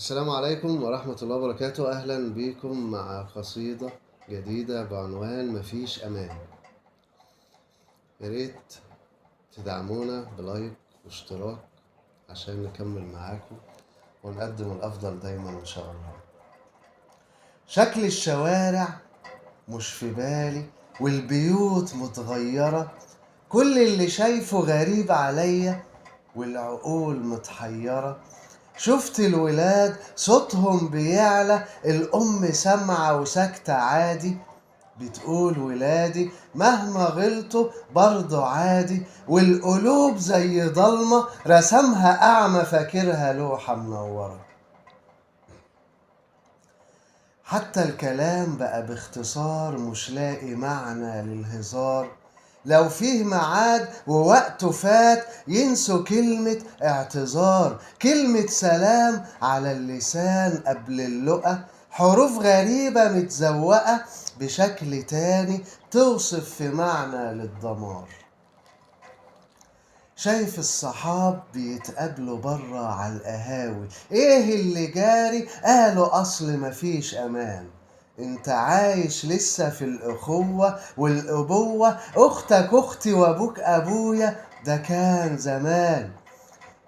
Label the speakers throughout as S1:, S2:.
S1: السلام عليكم ورحمة الله وبركاته. أهلا بكم مع قصيدة جديدة بعنوان مفيش أمان. ياريت تدعمونا بلايك واشتراك عشان نكمل معاكم ونقدم الأفضل دايما إن شاء الله. شكل الشوارع مش في بالي والبيوت متغيرة، كل اللي شايفه غريب عليا والعقول متحيرة. شفت الولاد صوتهم بيعلى، الأم سامعة وساكتة عادي، بتقول ولادي مهما غلطوا برضه عادي، والقلوب زي ضلمة رسمها أعمى فاكرها لوحة منورة. حتى الكلام بقى باختصار مش لاقي معنى للهزار، لو فيه ميعاد ووقته فات ينسوا كلمة اعتذار، كلمة سلام على اللسان قبل اللقا، حروف غريبة متزوقة بشكل تاني توصف في معنى للدمار. شايف الصحاب بيتقابلوا برا على القهاوي، ايه اللي جاري؟ قالوا اصل مفيش امان. انت عايش لسه في الاخوة والابوة، اختك اختي وابوك ابويا، ده كان زمان.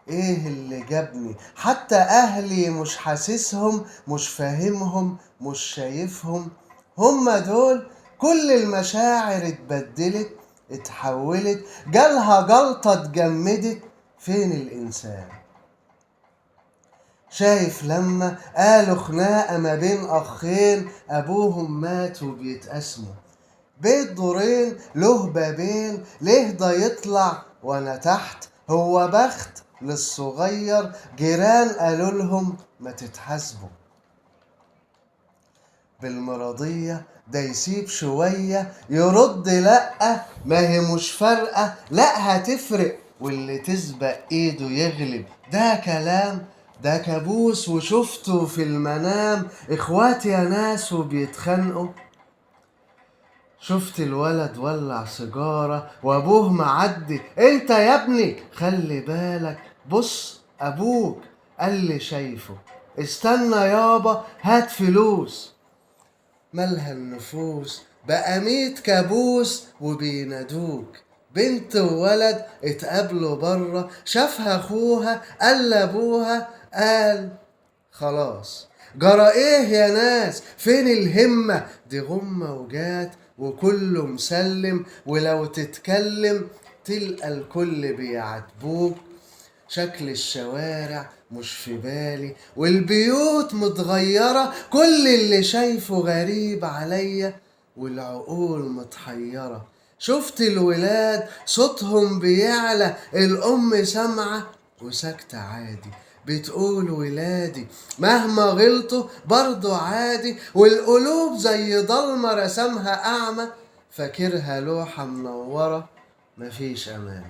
S1: ايه اللي جابني؟ حتى اهلي مش حاسسهم، مش فاهمهم، مش شايفهم. هما دول كل المشاعر اتبدلت اتحولت، جالها جلطة اتجمدت. فين الإنسان؟ شايف لما قالوا خناقة ما بين أخين أبوهم مات وبيتقسموا، بيت دورين له بابين، ليه ده يطلع وأنا تحت؟ هو بخت للصغير، جيران قالوا لهم ما تتحاسبوا. بالمرضية ده يسيب شوية يرد لأ ما هي مش فارقة، لأ هتفرق واللي تسبق ايده يغلب. ده كلام؟ ده كابوس وشفته في المنام، اخواتي يا ناس وبيتخانقوا. شفت الولد ولع سيجارة وابوه معدي، انت يا ابني خلي بالك، بص ابوك قال لي شايفه، استنى يابا هات فلوس. مالها النفوس بقى 100 كابوس وبينادوك. بنت وولد اتقابلوا بره، شافها اخوها قال لابوها، قال خلاص. جرى ايه يا ناس؟ فين الهمة؟ دي غمة وجات وكله مسلم، ولو تتكلم تلقى الكل بيعاتبوك. شكل الشوارع مش في بالي والبيوت متغيرة، كل اللي شايفه غريب عليا والعقول متحيرة. شفت الولاد صوتهم بيعلى، الأم سامعة وساكتة عادي، بتقول ولادي مهما غلطوا برضو عادي، والقلوب زي ضلمة رسمها أعمى فاكرها لوحة منورة. مفيش أمان.